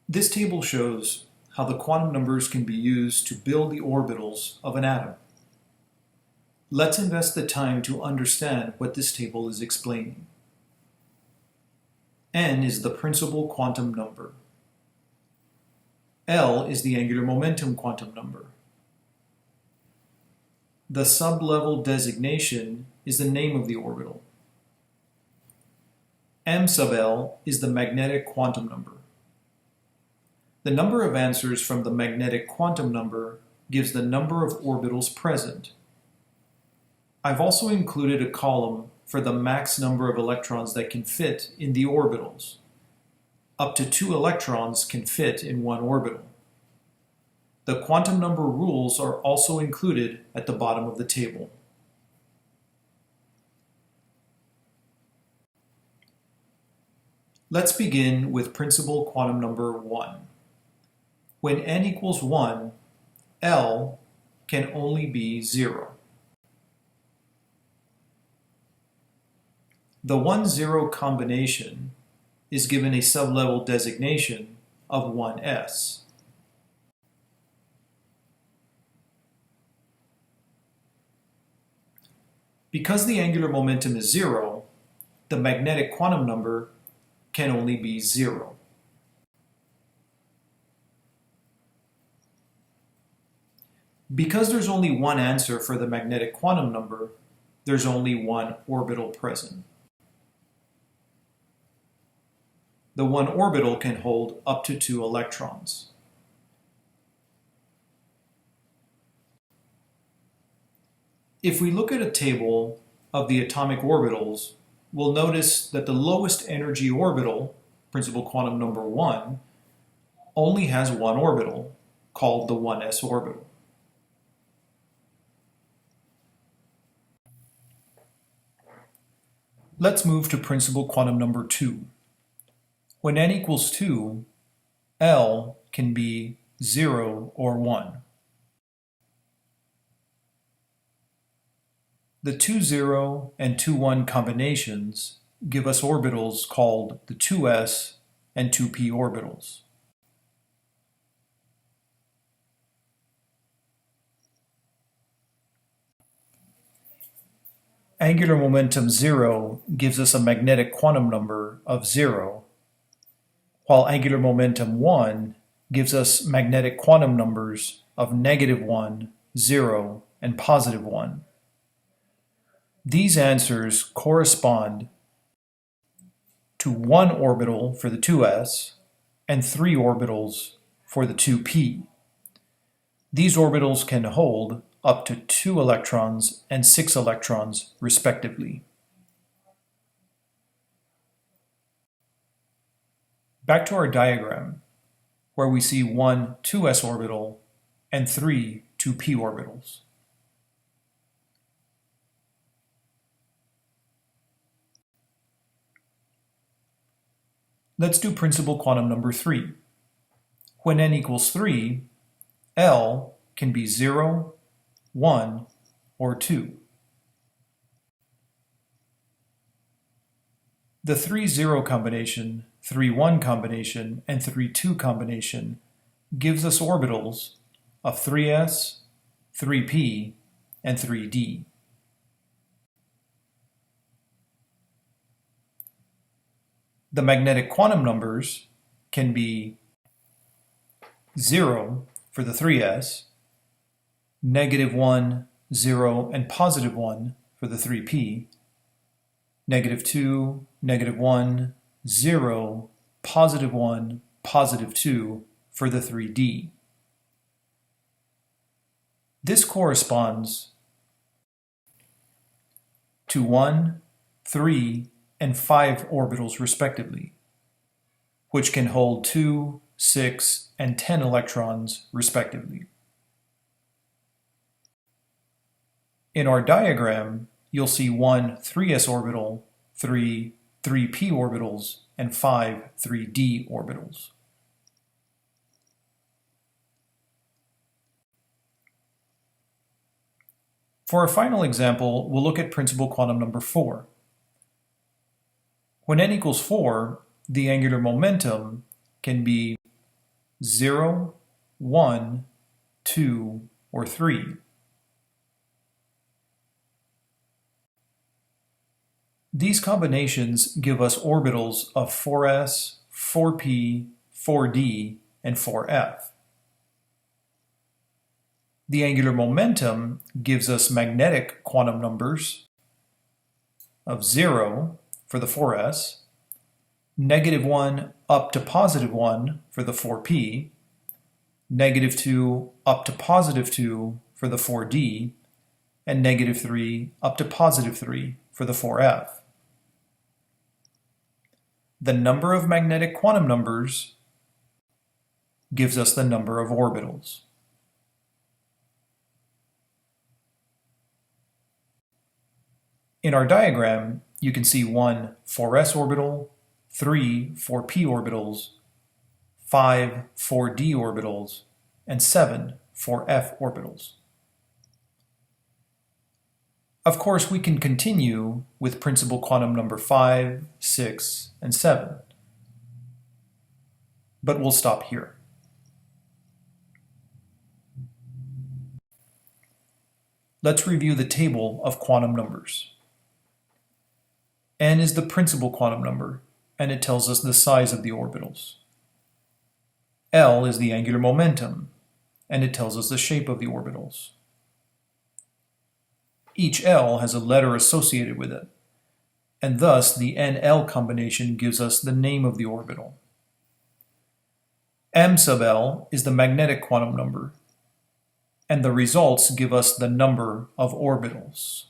This table shows how the quantum numbers can be used to build the orbitals of an atom. Let's invest the time to understand what this table is explaining. N is the principal quantum number. L is the angular momentum quantum number. The sublevel designation is the name of the orbital. M sub L is the magnetic quantum number. The number of answers from the magnetic quantum number gives the number of orbitals present. I've also included a column for the max number of electrons that can fit in the orbitals. Up to 2 electrons can fit in one orbital. The quantum number rules are also included at the bottom of the table. Let's begin with principal quantum number 1. When n equals 1, L can only be 0. The 1-0 combination is given a sublevel designation of 1s. Because the angular momentum is 0, the magnetic quantum number can only be 0. Because there's only one answer for the magnetic quantum number, there's only one orbital present. The one orbital can hold up to 2 electrons. If we look at a table of the atomic orbitals, we'll notice that the lowest energy orbital, principal quantum number 1, only has one orbital, called the 1s orbital. Let's move to principal quantum number 2. When n equals 2, L can be 0 or 1. The 2-0 and 2-1 combinations give us orbitals called the 2s and 2p orbitals. Angular momentum 0 gives us a magnetic quantum number of 0, while angular momentum 1 gives us magnetic quantum numbers of -1, 0, and +1. These answers correspond to 1 orbital for the 2s and 3 orbitals for the 2p. These orbitals can hold up to 2 electrons and 6 electrons, respectively. Back to our diagram, where we see 1 2s orbital and 3 2p orbitals. Let's do principal quantum number 3. When n equals 3, L can be 0, 1, or 2. The 3-0 combination, 3-1 combination, and 3-2 combination gives us orbitals of 3s, 3p, and 3d. The magnetic quantum numbers can be 0 for the 3s, -1, 0, and +1 for the 3p, -2, -1, 0, +1, +2 for the 3d. This corresponds to 1, 3, and 5 orbitals respectively, which can hold 2, 6, and 10 electrons respectively. In our diagram, you'll see 1 3s orbital, 3 3p orbitals, and 5 3d orbitals. For our final example, we'll look at principal quantum number 4. When n equals 4, the angular momentum can be 0, 1, 2, or 3. These combinations give us orbitals of 4s, 4p, 4d, and 4f. The angular momentum gives us magnetic quantum numbers of 0 for the 4s, -1 up to +1 for the 4p, -2 up to +2 for the 4d, and -3 up to +3 for the 4f. The number of magnetic quantum numbers gives us the number of orbitals. In our diagram, you can see 1 4s orbital, 3 4p orbitals, 5 4d orbitals, and 7 4f orbitals. Of course, we can continue with principal quantum number 5, 6, and 7, but we'll stop here. Let's review the table of quantum numbers. N is the principal quantum number, and it tells us the size of the orbitals. L is the angular momentum, and it tells us the shape of the orbitals. Each L has a letter associated with it, and thus the NL combination gives us the name of the orbital. M sub L is the magnetic quantum number, and the results give us the number of orbitals.